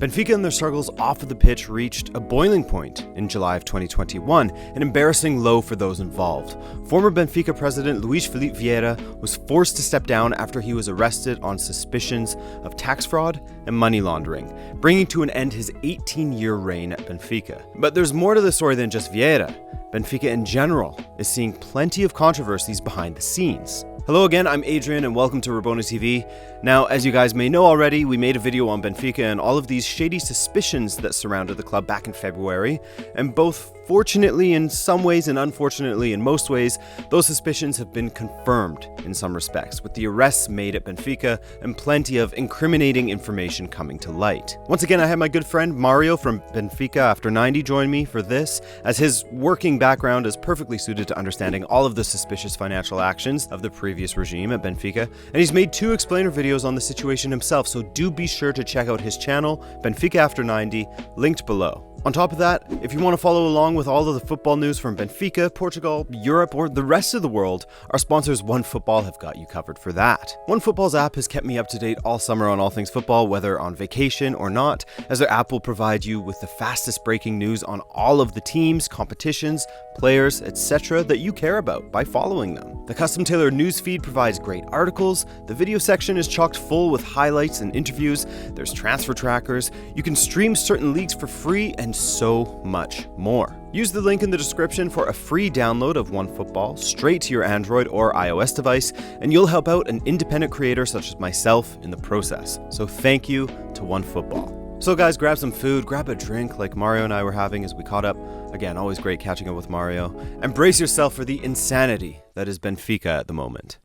Benfica and their struggles off of the pitch reached a boiling point in July of 2021, an embarrassing low for those involved. Former Benfica president Luis Felipe Vieira was forced to step down after he was arrested on suspicions of tax fraud and money laundering, bringing to an end his 18-year reign at Benfica. But there's more to the story than just Vieira. Benfica in general is seeing plenty of controversies behind the scenes. Hello again, I'm Adrian and welcome to Rabona TV. Now, as you guys may know already, we made a video on Benfica and all of these shady suspicions that surrounded the club back in February, and both fortunately in some ways and unfortunately in most ways, those suspicions have been confirmed in some respects, with the arrests made at Benfica and plenty of incriminating information coming to light. Once again, I have my good friend Mario from Benfica After 90 join me for this, as his working background is perfectly suited to understanding all of the suspicious financial actions of the previous regime at Benfica, and he's made 2 explainer videos on the situation himself, so do be sure to check out his channel, Benfica After 90, linked below. On top of that, if you want to follow along with all of the football news from Benfica, Portugal, Europe, or the rest of the world, our sponsors OneFootball have got you covered for that. OneFootball's app has kept me up to date all summer on all things football, whether on vacation or not, as their app will provide you with the fastest breaking news on all of the teams, competitions, players, etc. that you care about by following them. The custom-tailored news feed provides great articles, the video section is chocked full with highlights and interviews, there's transfer trackers, you can stream certain leagues for free, and so much more. Use the link in the description for a free download of OneFootball straight to your Android or iOS device, and you'll help out an independent creator such as myself in the process. So thank you to OneFootball. So guys, grab some food, grab a drink like Mario and I were having as we caught up. Again, always great catching up with Mario. And brace yourself for the insanity that is Benfica at the moment.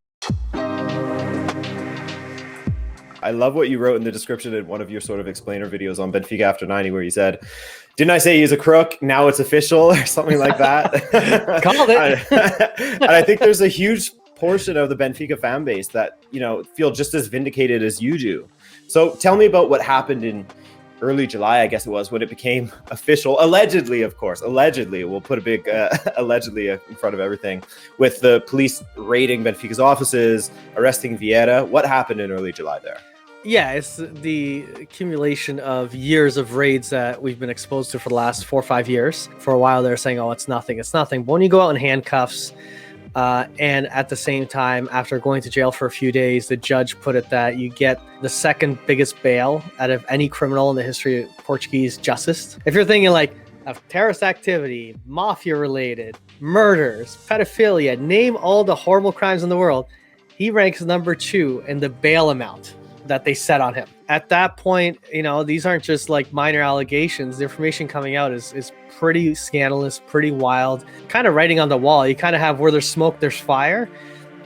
I love what you wrote in the description in one of your sort of explainer videos on Benfica After 90, where you said, "Didn't I say he's a crook? Now it's official," or something like that. Called it. And I think there's a huge portion of the Benfica fan base that, feel just as vindicated as you do. So tell me about what happened in early July, I guess it was, when it became official, allegedly, of course, allegedly, we'll put a big allegedly in front of everything, with the police raiding Benfica's offices, arresting Vieira. What happened in early July there? Yeah, it's the accumulation of years of raids that we've been exposed to for the last 4 or 5 years. For a while, they're saying, "Oh, it's nothing, it's nothing." But when you go out in handcuffs, and at the same time, after going to jail for a few days, the judge put it that you get the second biggest bail out of any criminal in the history of Portuguese justice. If you're thinking like of terrorist activity, mafia-related, murders, pedophilia, name all the horrible crimes in the world, he ranks number 2 in the bail amount that they set on him. At that point, these aren't just like minor allegations. The information coming out is pretty scandalous, pretty wild, kind of writing on the wall. You kind of have where there's smoke, there's fire.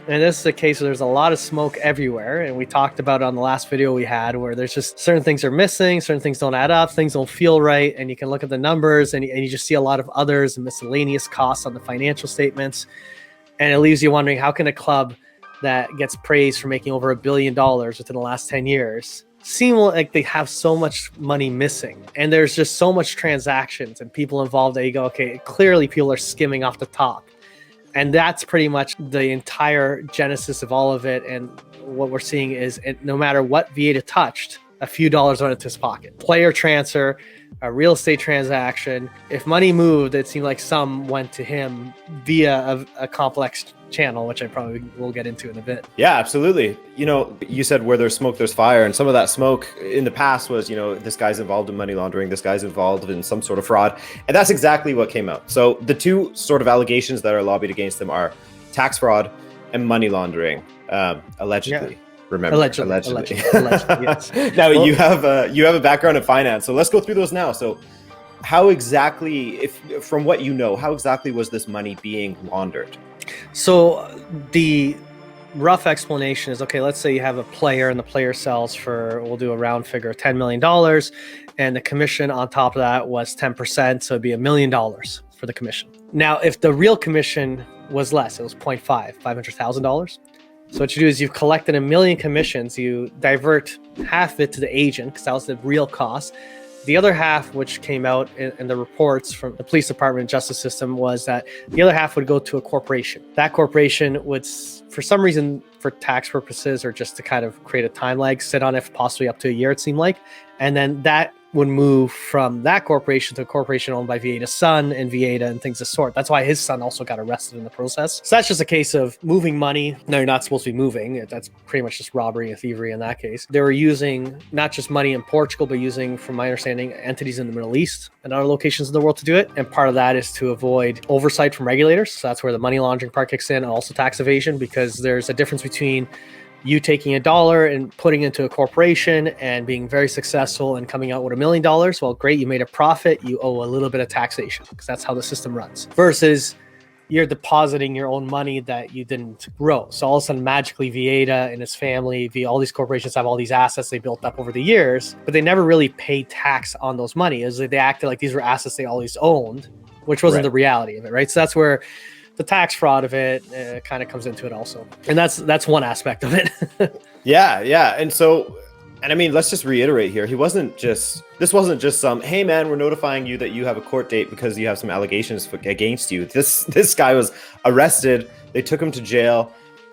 And this is a case where there's a lot of smoke everywhere. And we talked about it on the last video we had, where there's just certain things are missing, certain things don't add up, things don't feel right. And you can look at the numbers and you just see a lot of others and miscellaneous costs on the financial statements. And it leaves you wondering, how can a club that gets praised for making over $1 billion within the last 10 years seem like they have so much money missing? And there's just so much transactions and people involved that you go, okay, clearly people are skimming off the top. And that's pretty much the entire genesis of all of it. And what we're seeing is, no matter what Vieira touched, a few dollars went into his pocket. Player transfer, a real estate transaction. If money moved, it seemed like some went to him via a complex channel, which I probably will get into in a bit. Yeah, absolutely. You said where there's smoke, there's fire. And some of that smoke in the past was, this guy's involved in money laundering, this guy's involved in some sort of fraud. And that's exactly what came out. So the 2 sort of allegations that are lobbied against them are tax fraud and money laundering, allegedly. Yeah. Remember, allegedly. Yes. Now, you have a background in finance, so let's go through those now. So how exactly, from what you know, how exactly was this money being laundered? So the rough explanation is, okay, let's say you have a player and the player sells for, we'll do a round figure, $10 million, and the commission on top of that was 10%, so it'd be $1 million for the commission. Now, if the real commission was less, it was $500,000. So what you do is you've collected 1 million commissions, you divert half of it to the agent, because that was the real cost. The other half, which came out in the reports from the police department and justice system, was that the other half would go to a corporation. That corporation would, for some reason, for tax purposes or just to kind of create a time lag, sit on it for possibly up to a year, it seemed like. And then that would move from that corporation to a corporation owned by Vieira's son and Vieira and things of sort. That's why his son also got arrested in the process. So that's just a case of moving money. No, you're not supposed to be moving. That's pretty much just robbery and thievery in that case. They were using not just money in Portugal, but using, from my understanding, entities in the Middle East and other locations in the world to do it. And part of that is to avoid oversight from regulators. So that's where the money laundering part kicks in, and also tax evasion, because there's a difference between you taking $1 and putting into a corporation and being very successful and coming out with $1 million. Well, great, you made a profit. You owe a little bit of taxation because that's how the system runs. Versus you're depositing your own money that you didn't grow. So all of a sudden, magically, Vieira and his family, all these corporations have all these assets they built up over the years, but they never really paid tax on those money. As they acted like these were assets they always owned, which wasn't the reality of it, right? So that's where the tax fraud of it kind of comes into it also. And that's one aspect of it. Yeah. And I mean, let's just reiterate here. This wasn't just some, hey man, we're notifying you that you have a court date because you have some allegations against you. This guy was arrested. They took him to jail.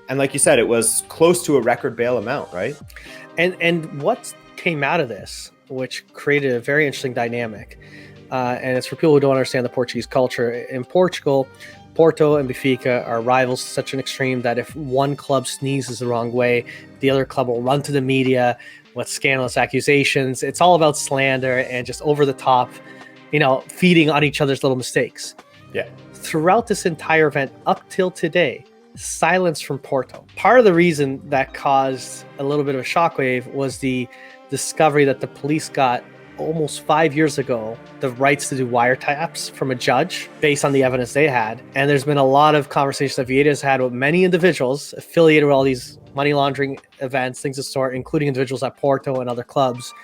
And like you said, it was close to a record bail amount, right? And what came out of this, which created a very interesting dynamic, and it's for people who don't understand the Portuguese culture. In Portugal, Porto and Benfica are rivals to such an extreme that if one club sneezes the wrong way, the other club will run to the media with scandalous accusations. It's all about slander and just over the top, feeding on each other's little mistakes. Yeah. Throughout this entire event, up till today, silence from Porto. Part of the reason that caused a little bit of a shockwave was the discovery that the police got almost 5 years ago the rights to do wiretaps from a judge based on the evidence they had. And there's been a lot of conversations that Vieira has had with many individuals affiliated with all these money laundering events, things of sort, including individuals at Porto and other clubs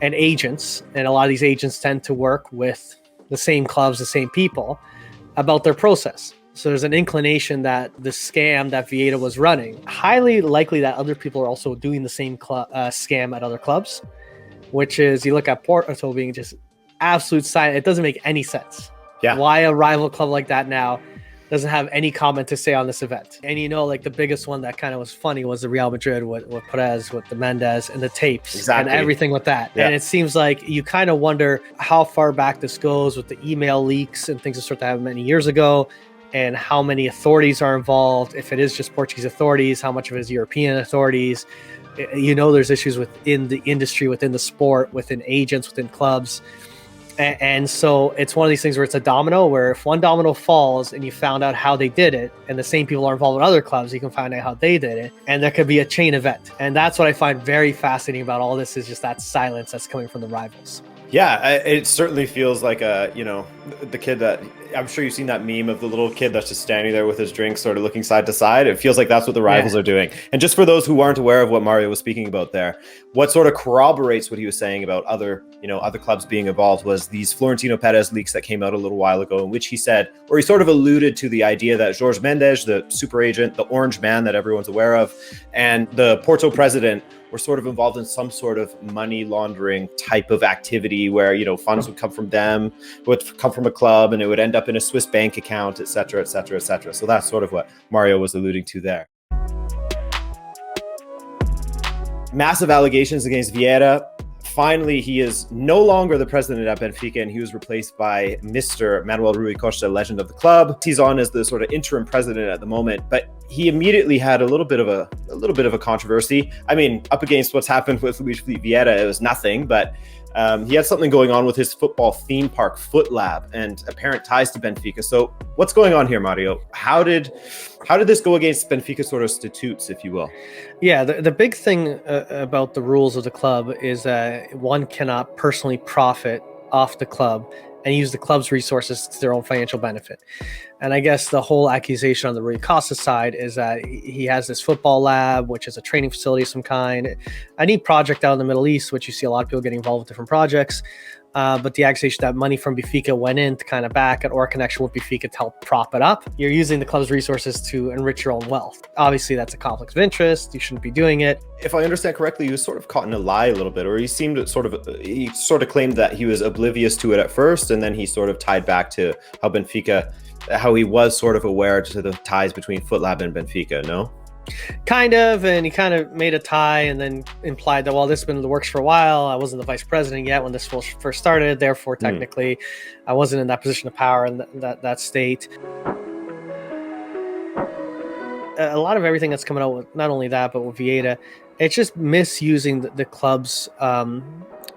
and agents. And a lot of these agents tend to work with the same clubs, the same people, about their process. So there's an inclination that the scam that Vieira was running, highly likely that other people are also doing the same scam at other clubs, which is, you look at Porto being just absolute silent. It doesn't make any sense. Yeah. Why a rival club like that now doesn't have any comment to say on this event? And like the biggest one that kind of was funny was the Real Madrid with Perez, with the Mendes and the tapes and everything with that. Yeah. And it seems like you kind of wonder how far back this goes with the email leaks and things that sort of happened many years ago, and how many authorities are involved. If it is just Portuguese authorities, how much of it is European authorities? There's issues within the industry, within the sport, within agents, within clubs. And so it's one of these things where it's a domino, where if one domino falls and you found out how they did it, and the same people are involved in other clubs, you can find out how they did it. And there could be a chain event. And that's what I find very fascinating about all this, is just that silence that's coming from the rivals. Yeah, it certainly feels like the kid that, I'm sure you've seen that meme of the little kid that's just standing there with his drink sort of looking side to side. It feels like that's what the rivals are doing. And just for those who aren't aware of what Mario was speaking about there, what sort of corroborates what he was saying about other clubs being involved was these Florentino Perez leaks that came out a little while ago, in which he said, or he sort of alluded to the idea that Jorge Mendes, the super agent, the orange man that everyone's aware of, and the Porto president were sort of involved in some sort of money laundering type of activity where, funds would come from them, would come from a club, and it would end up in a Swiss bank account, et cetera, et cetera, et cetera. So that's sort of what Mario was alluding to there. Massive allegations against Vieira. Finally, he is no longer the president at Benfica, and he was replaced by Mr. Manuel Rui Costa, legend of the club. He's on as the sort of interim president at the moment, but he immediately had a little bit of a controversy. I mean, up against what's happened with Luis Felipe Vieira, it was nothing, but he had something going on with his football theme park, Foot Lab, and apparent ties to Benfica. So what's going on here, Mario? How did this go against Benfica sort of statutes, if you will? Yeah, the big thing about the rules of the club is that one cannot personally profit off the club and use the club's resources to their own financial benefit. And I guess the whole accusation on the Rui Costa side is that he has this football lab, which is a training facility of some kind, a neat project out in the Middle East, which you see a lot of people getting involved with different projects. But the accusation that money from Benfica went in to kind of back it, or a connection with Benfica to help prop it up. You're using the club's resources to enrich your own wealth. Obviously, that's a conflict of interest. You shouldn't be doing it. If I understand correctly, he was sort of caught in a lie a little bit, or he sort of claimed that he was oblivious to it at first, and then he sort of tied back to how he was sort of aware to the ties between Foot Lab and Benfica, no? Kind of, and he kind of made a tie and then implied that, well, this has been in the works for a while. I wasn't the vice president yet when this first started. Therefore, technically, I wasn't in that position of power in that state. A lot of everything that's coming out with not only that, but with Vieira, it's just misusing the club's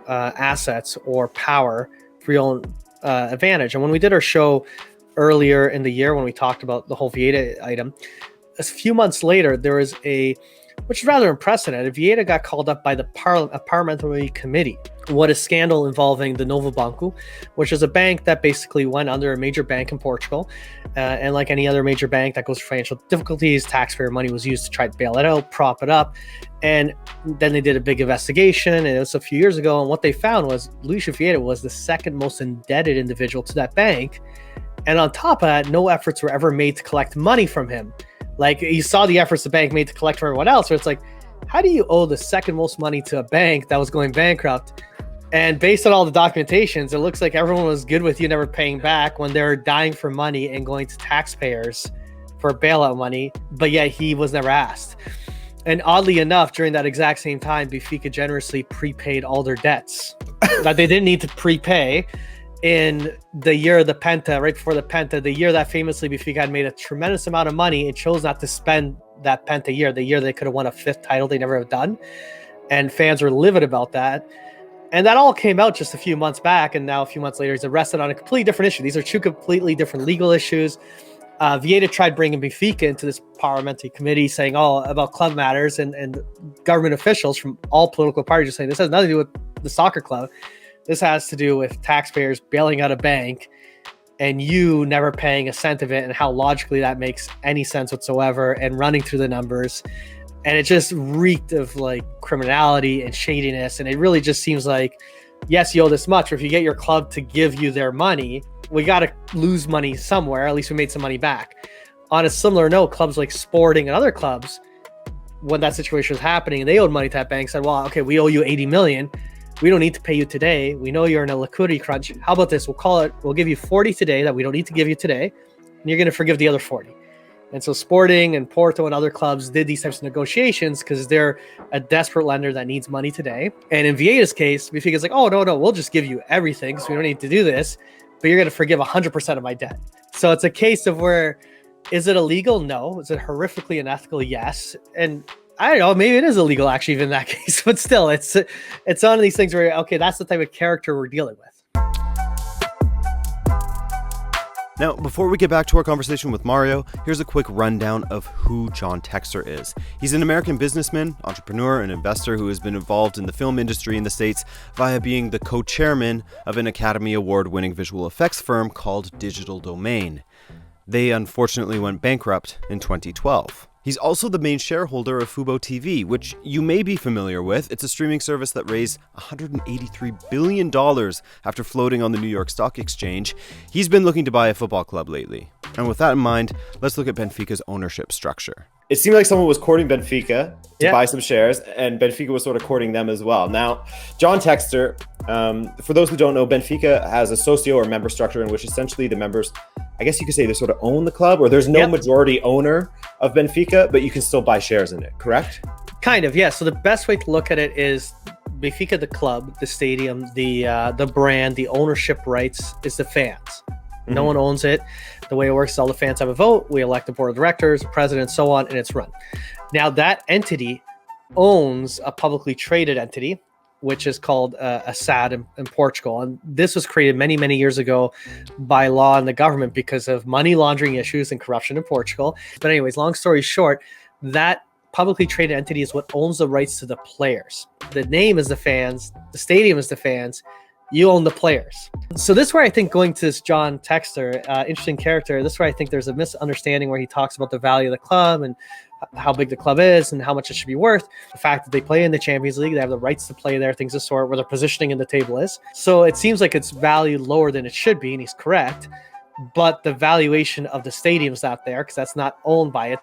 assets or power for your own advantage. And when we did our show earlier in the year, when we talked about the whole Vieira item, a few months later, there was which is rather unprecedented. Vieira got called up by the parliamentary committee. What a scandal involving the Novo Banco, which is a bank that basically went under, a major bank in Portugal. And like any other major bank that goes through financial difficulties, taxpayer money was used to try to bail it out, prop it up. And then they did a big investigation, and it was a few years ago. And what they found was Luis Vieira was the second most indebted individual to that bank. And on top of that, no efforts were ever made to collect money from him. Like, you saw the efforts the bank made to collect from everyone else, where it's like, how do you owe the second most money to a bank that was going bankrupt? And based on all the documentations, it looks like everyone was good with you never paying back when they're dying for money and going to taxpayers for bailout money, but yet he was never asked. And oddly enough, during that exact same time, Benfica generously prepaid all their debts that they didn't need to prepay. In the year of the Penta, right before the Penta, the year that famously Benfica had made a tremendous amount of money and chose not to spend that Penta year, the year they could have won a fifth title they never have done. And fans were livid about that. And that all came out just a few months back. And now a few months later, he's arrested on a completely different issue. These are two completely different legal issues. Vieira tried bringing Benfica into this parliamentary committee saying all about club matters, and government officials from all political parties are saying this has nothing to do with the soccer club. This has to do with taxpayers bailing out a bank and you never paying a cent of it, and how logically that makes any sense whatsoever, and running through the numbers. And it just reeked of like criminality and shadiness. And it really just seems like, yes, you owe this much, but if you get your club to give you their money, we got to lose money somewhere. At least we made some money back. On a similar note, clubs like Sporting and other clubs, when that situation was happening and they owed money to that bank, said, well, okay, we owe you 80 million. We don't need to pay you today. We know you're in a liquidity crunch. How about this? We'll give you 40 today that we don't need to give you today, and you're going to forgive the other 40. And so Sporting and Porto and other clubs did these types of negotiations because they're a desperate lender that needs money today. And in Vieira's case, Benfica's like, oh, no, we'll just give you everything, so we don't need to do this, but you're going to forgive 100% of my debt. So it's a case of where, is it illegal? No. Is it horrifically unethical? Yes. And I don't know, maybe it is illegal actually even in that case, but still it's one of these things where, okay, that's the type of character we're dealing with. Now, before we get back to our conversation with Mario, here's a quick rundown of who John Textor is. He's an American businessman, entrepreneur, and investor who has been involved in the film industry in the States via being the co-chairman of an Academy Award-winning visual effects firm called Digital Domain. They unfortunately went bankrupt in 2012. He's also the main shareholder of Fubo TV, which you may be familiar with. It's a streaming service that raised $183 billion after floating on the New York Stock Exchange. He's been looking to buy a football club lately. And with that in mind, let's look at Benfica's ownership structure. It seemed like someone was courting Benfica to buy some shares, and Benfica was sort of courting them as well. Now, John Textor, for those who don't know, Benfica has a socio or member structure in which essentially the members, I guess you could say, they sort of own the club, or there's no majority owner of Benfica, but you can still buy shares in it, correct? Kind of, yeah. So the best way to look at it is Benfica, the club, the stadium, the brand, the ownership rights is the fans. No one owns it. The way it works is all the fans have a vote. We elect a board of directors, a president, so on, and it's run. Now that entity owns a publicly traded entity, which is called a SAD in Portugal. And this was created many, many years ago by law and the government because of money laundering issues and corruption in Portugal. But anyways, long story short, that publicly traded entity is what owns the rights to the players. The name is the fans, the stadium is the fans, you own the players. So this is where I think, going to this John Textor, interesting character, this is where I think there's a misunderstanding where he talks about the value of the club and how big the club is and how much it should be worth. The fact that they play in the Champions League, they have the rights to play there, things of the sort, where their positioning in the table is. So it seems like it's valued lower than it should be, and he's correct. But the valuation of the stadium's not there because that's not owned by it.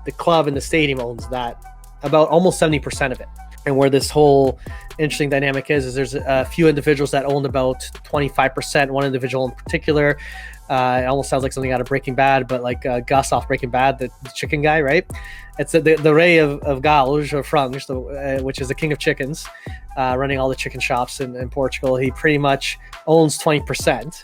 The club and the stadium owns that, about almost 70% of it. And where this whole interesting dynamic is there's a few individuals that own about 25%. One individual in particular, it almost sounds like something out of Breaking Bad, but like Gus off Breaking Bad, the chicken guy, right? It's the Rei of Gauge or Frange, which is the king of chickens, running all the chicken shops in Portugal. He pretty much owns 20%.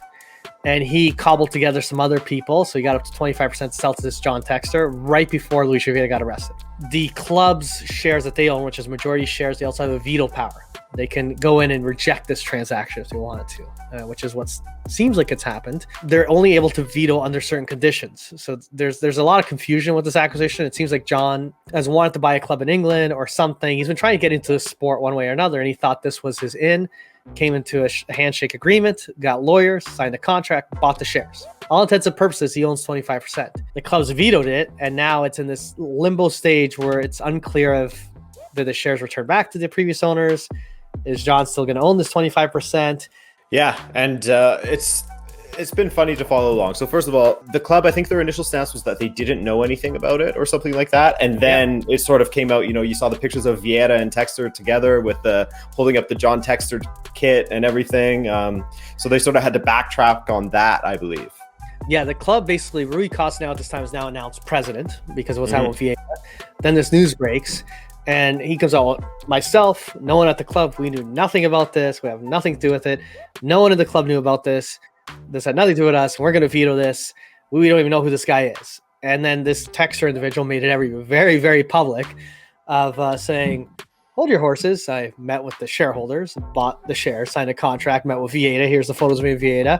And he cobbled together some other people, so he got up to 25% to sell to this John Textor right before Luis Felipe Vieira got arrested. The club's shares that they own, which is majority shares, they also have a veto power. They can go in and reject this transaction if they wanted to, which is what seems like it's happened. They're only able to veto under certain conditions. So there's a lot of confusion with this acquisition. It seems like John has wanted to buy a club in England or something. He's been trying to get into the sport one way or another, and he thought this was his in. Came into a handshake agreement, got lawyers, signed a contract, bought the shares. All intents and purposes, he owns 25%. The club's vetoed it, and now it's in this limbo stage where it's unclear if the shares return back to the previous owners. Is John still going to own this 25%? Yeah, and it's been funny to follow along. So first of all, the club, I think their initial stance was that they didn't know anything about it or something like that. And then it sort of came out, you saw the pictures of Vieira and Textor together with holding up the John Textor kit and everything. So they sort of had to backtrack on that, I believe. Yeah, the club basically, Rui Costa now at this time is now announced president because of what's happened with Vieira. Then this news breaks. And he comes out, myself, no one at the club, we knew nothing about this. We have nothing to do with it. No one in the club knew about this. This had nothing to do with us. We're going to veto this. We don't even know who this guy is. And then this Texter individual made it very, very public of saying, hold your horses. I met with the shareholders, bought the shares, signed a contract, met with Vieira. Here's the photos of me and Vieira.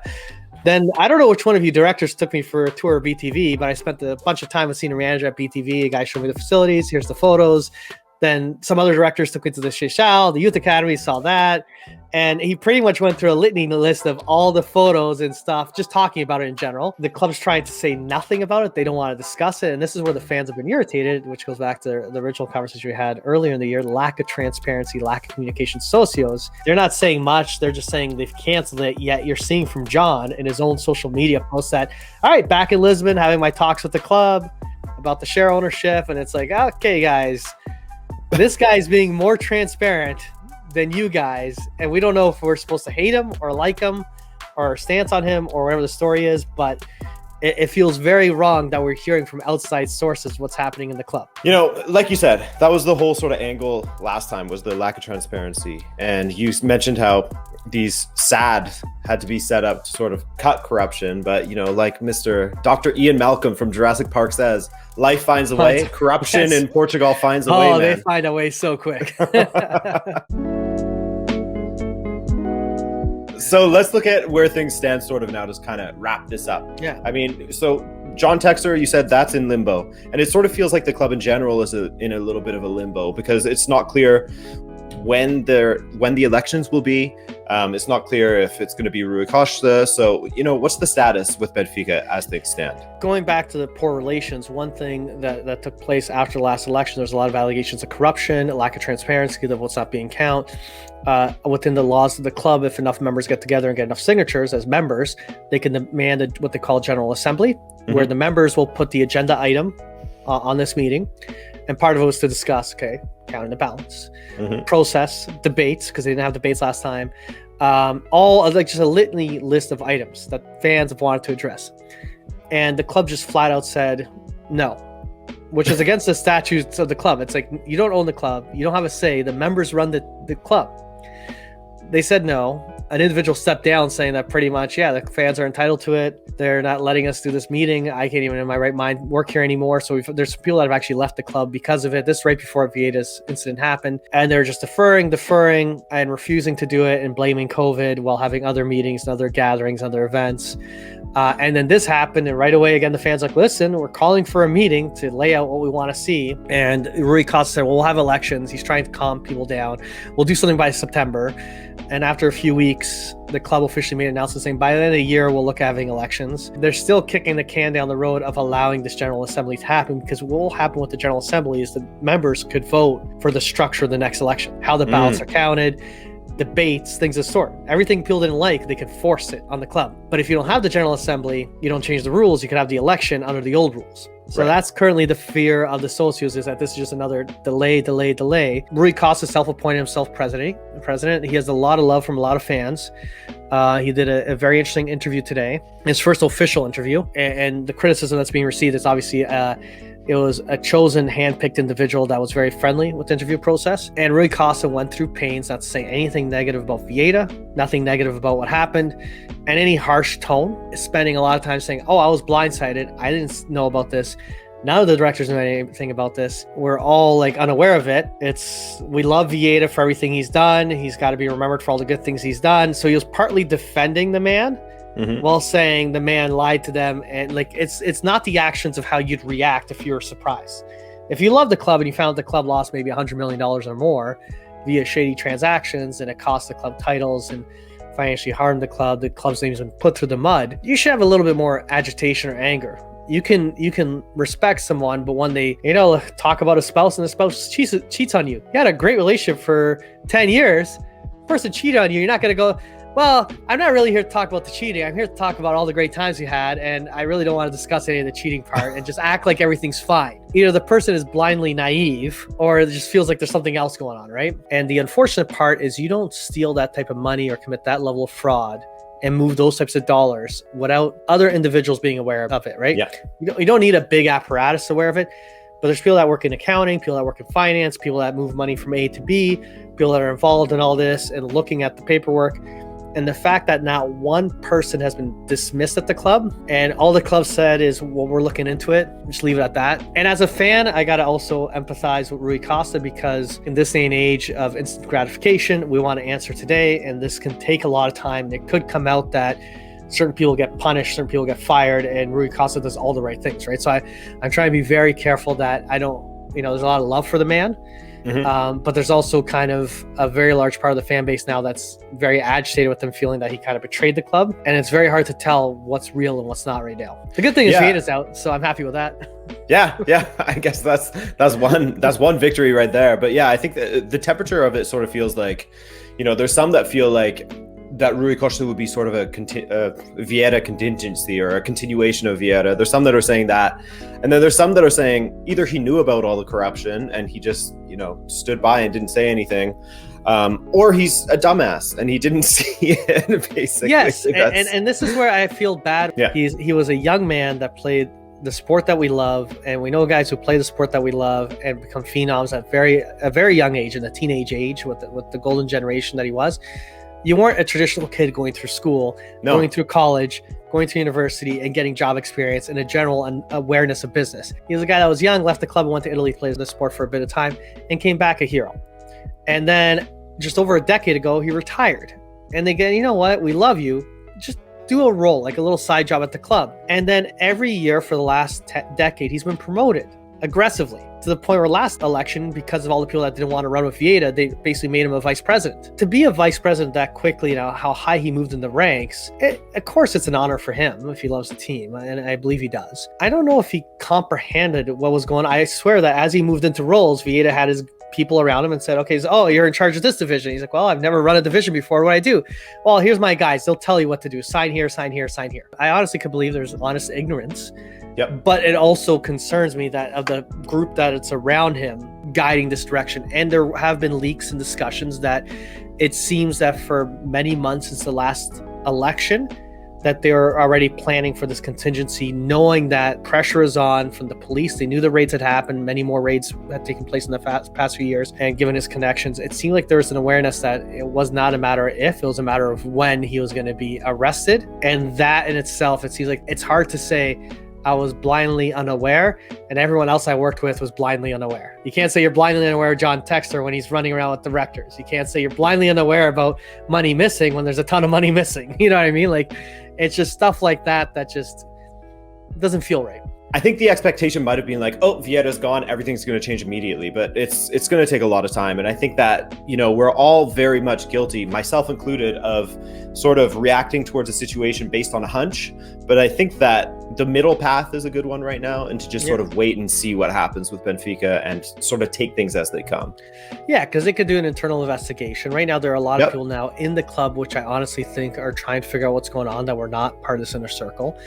Then I don't know which one of you directors took me for a tour of BTV, but I spent a bunch of time with senior manager at BTV. A guy showed me the facilities. Here's the photos. Then some other directors took me to the Seychelles, the Youth Academy, saw that. And he pretty much went through a litany list of all the photos and stuff, just talking about it in general. The club's trying to say nothing about it. They don't want to discuss it. And this is where the fans have been irritated, which goes back to the original conversation we had earlier in the year. Lack of transparency, lack of communication. Socios, they're not saying much. They're just saying they've canceled it. Yet you're seeing from John in his own social media posts that, all right, back in Lisbon, having my talks with the club about the share ownership. And it's like, okay, guys, this guy's being more transparent than you guys, and we don't know if we're supposed to hate him or like him or our stance on him or whatever the story is, but it feels very wrong that we're hearing from outside sources what's happening in the club. Like you said, that was the whole sort of angle last time, was the lack of transparency. And you mentioned how these SAD had to be set up to sort of cut corruption. But, like Mr. Dr. Ian Malcolm from Jurassic Park says, life finds a way. Corruption in Portugal finds a way, man. They find a way so quick. So let's look at where things stand sort of now to kind of wrap this up. Yeah. I mean, so John Textor, you said that's in limbo. And it sort of feels like the club in general is in a little bit of a limbo because it's not clear when the elections will be. It's not clear if it's going to be Rui Costa. So, what's the status with Benfica as things stand? Going back to the poor relations, one thing that took place after the last election, there's a lot of allegations of corruption, lack of transparency, of what's not being counted. Within the laws of the club, if enough members get together and get enough signatures as members, they can demand what they call a general assembly, where the members will put the agenda item on this meeting. And part of it was to discuss, counting the balance, process, debates, because they didn't have debates last time. All of just a litany list of items that fans have wanted to address. And the club just flat out said no, which is against the statutes of the club. It's like, you don't own the club. You don't have a say. The members run the club. They said no. An individual stepped down saying that pretty much, the fans are entitled to it. They're not letting us do this meeting. I can't even in my right mind work here anymore. So there's people that have actually left the club because of it. This right before Vieira's incident happened. And they're just deferring and refusing to do it and blaming COVID while having other meetings and other gatherings, other events. And then this happened, and right away, again, the fans like, listen, we're calling for a meeting to lay out what we want to see. And Rui Costa said, well, we'll have elections. He's trying to calm people down. We'll do something by September. And after a few weeks, the club officially made an announcement saying by the end of the year, we'll look at having elections. They're still kicking the can down the road of allowing this General Assembly to happen, because what will happen with the General Assembly is the members could vote for the structure of the next election, how the ballots are counted, debates, things of the sort. Everything people didn't like, they could force it on the club. But if you don't have the General Assembly, you don't change the rules, you could have the election under the old rules. So that's currently the fear of the socios, is that this is just another delay. Rui Costa self-appointed himself president. He has a lot of love from a lot of fans. He did a very interesting interview today, his first official interview, and the criticism that's being received is obviously it was a chosen, hand-picked individual that was very friendly with the interview process. And Rui Costa went through pains not to say anything negative about Vieira, nothing negative about what happened, and any harsh tone, spending a lot of time saying, oh, I was blindsided, I didn't know about this. None of the directors know anything about this. We're all like unaware of it. We love Vieira for everything he's done. He's got to be remembered for all the good things he's done. So he was partly defending the man, while saying the man lied to them. And like, it's not the actions of how you'd react if you were surprised. If you love the club and you found the club lost maybe $100 million or more via shady transactions, and it cost the club titles and financially harmed the club's name's been put through the mud, you should have a little bit more agitation or anger. You can respect someone, but when they, talk about a spouse and the spouse cheats on you. You had a great relationship for 10 years. The person cheated on you. You're not going to go, well, I'm not really here to talk about the cheating. I'm here to talk about all the great times you had, and I really don't want to discuss any of the cheating part, and just act like everything's fine. Either the person is blindly naive, or it just feels like there's something else going on, right? And the unfortunate part is you don't steal that type of money or commit that level of fraud and move those types of dollars without other individuals being aware of it, right? Yeah. You don't need a big apparatus aware of it, but there's people that work in accounting, people that work in finance, people that move money from A to B, people that are involved in all this and looking at the paperwork. And the fact that not one person has been dismissed at the club, and all the club said is, well, we're looking into it. Just leave it at that. And as a fan, I got to also empathize with Rui Costa, because in this day and age of instant gratification, we want to answer today, and this can take a lot of time. It could come out that certain people get punished, certain people get fired, and Rui Costa does all the right things, right? So I'm trying to be very careful that I don't, there's a lot of love for the man. But there's also kind of a very large part of the fan base now that's very agitated with him, feeling that he kind of betrayed the club, and it's very hard to tell what's real and what's not right now. The good thing is Vieira's out, so I'm happy with that. Yeah, I guess that's one victory right there. But yeah, I think the temperature of it sort of feels like, there's some that feel like that Rui Costa would be sort of a Vieira contingency, or a continuation of Vieira. There's some that are saying that, and then there's some that are saying either he knew about all the corruption and he just stood by and didn't say anything, or he's a dumbass and he didn't see it. Basically, yes, and this is where I feel bad. Yeah. He was a young man that played the sport that we love, and we know guys who play the sport that we love and become phenoms at a very young age, in the teenage age, with the golden generation that he was. You weren't a traditional kid going through school, going through college, going to university, and getting job experience and a general awareness of business. He was a guy that was young, left the club and went to Italy, played the sport for a bit of time, and came back a hero. And then just over a decade ago, he retired. And they get, you know what? We love you. Just do a role, like a little side job at the club. And then every year for the last decade, he's been promoted aggressively, to the point where last election, because of all the people that didn't want to run with Vieira, they basically made him a vice president. To be a vice president that quickly, how high he moved in the ranks, of course it's an honor for him if he loves the team, and I believe he does. I don't know if he comprehended what was going on. I swear that as he moved into roles, Vieira had his people around him and said, okay, so, you're in charge of this division. He's like, well, I've never run a division before. What do I do? Well, here's my guys. They'll tell you what to do. Sign here, sign here, sign here. I honestly could believe there's honest ignorance. Yep. But it also concerns me that of the group that it's around him guiding this direction. And there have been leaks and discussions that it seems that for many months since the last election, that they're already planning for this contingency, knowing that pressure is on from the police. They knew the raids had happened. Many more raids had taken place in the past few years. And given his connections, it seemed like there was an awareness that it was not a matter of if, it was a matter of when he was going to be arrested. And that in itself, it seems like it's hard to say, I was blindly unaware, and everyone else I worked with was blindly unaware. You can't say you're blindly unaware of John Textor when he's running around with directors. You can't say you're blindly unaware about money missing when there's a ton of money missing. You know what I mean? Like, it's just stuff like that just doesn't feel right. I think the expectation might have been like, oh, Vieira's gone, everything's going to change immediately, but it's going to take a lot of time. And I think that, we're all very much guilty, myself included, of sort of reacting towards a situation based on a hunch. But I think that the middle path is a good one right now, and to just sort of wait and see what happens with Benfica and sort of take things as they come. Yeah, because they could do an internal investigation. Right now, there are a lot of people now in the club, which I honestly think are trying to figure out what's going on, that we're not part of this inner circle.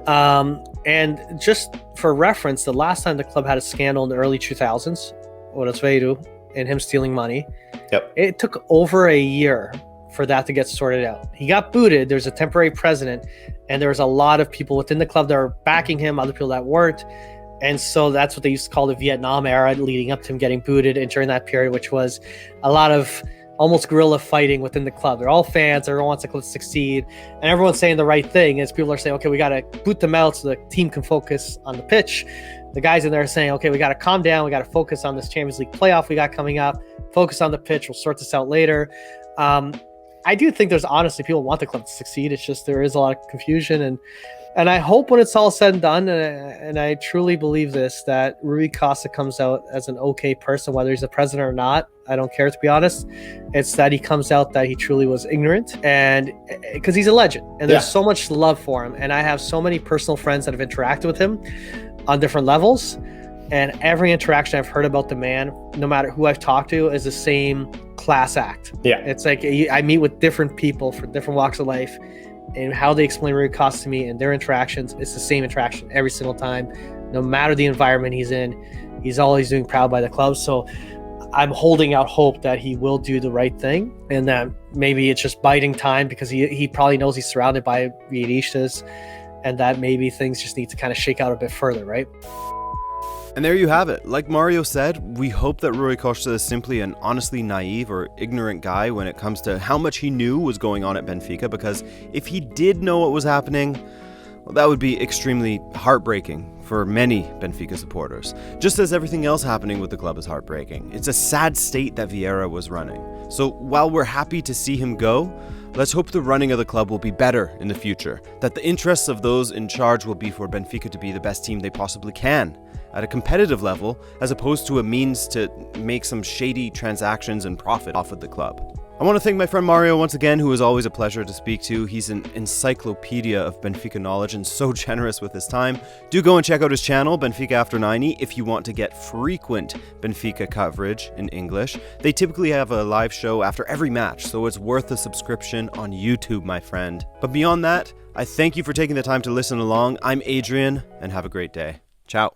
And just for reference, the last time the club had a scandal in the early 2000s, Vieira and him stealing money, it took over a year for that to get sorted out. He got booted. There's a temporary president, and there was a lot of people within the club that were backing him, other people that weren't. And so that's what they used to call the Vietnam era, leading up to him getting booted. And during that period, which was a lot of almost guerrilla fighting within the club. They're all fans. Everyone wants the club to succeed. And everyone's saying the right thing as people are saying, okay, we got to boot them out so the team can focus on the pitch. The guys in there are saying, okay, we got to calm down. We got to focus on this Champions League playoff we got coming up. Focus on the pitch. We'll sort this out later. I do think there's honestly people want the club to succeed. It's just there is a lot of confusion, and I hope when it's all said and done, and I truly believe this, that Rui Costa comes out as an okay person, whether he's the president or not. I don't care, to be honest. It's that he comes out that he truly was ignorant, and because he's a legend, and there's so much love for him, and I have so many personal friends that have interacted with him on different levels, and every interaction I've heard about the man, no matter who I've talked to, is the same class act. It's like I meet with different people from different walks of life, and how they explain Rui Costa to me and their interactions, it's the same interaction every single time, no matter the environment he's in. He's always doing proud by the club. So I'm holding out hope that he will do the right thing, and that maybe it's just biding time, because he probably knows he's surrounded by Vieiristas, and that maybe things just need to kind of shake out a bit further, right? And there you have it. Like Mario said, we hope that Rui Costa is simply an honestly naive or ignorant guy when it comes to how much he knew was going on at Benfica, because if he did know what was happening, well, that would be extremely heartbreaking for many Benfica supporters. Just as everything else happening with the club is heartbreaking. It's a sad state that Vieira was running. So while we're happy to see him go, let's hope the running of the club will be better in the future, that the interests of those in charge will be for Benfica to be the best team they possibly can at a competitive level, as opposed to a means to make some shady transactions and profit off of the club. I want to thank my friend Mario once again, who is always a pleasure to speak to. He's an encyclopedia of Benfica knowledge and so generous with his time. Do go and check out his channel, Benfica After 90, if you want to get frequent Benfica coverage in English. They typically have a live show after every match, so it's worth a subscription on YouTube, my friend. But beyond that, I thank you for taking the time to listen along. I'm Adrian, and have a great day. Ciao.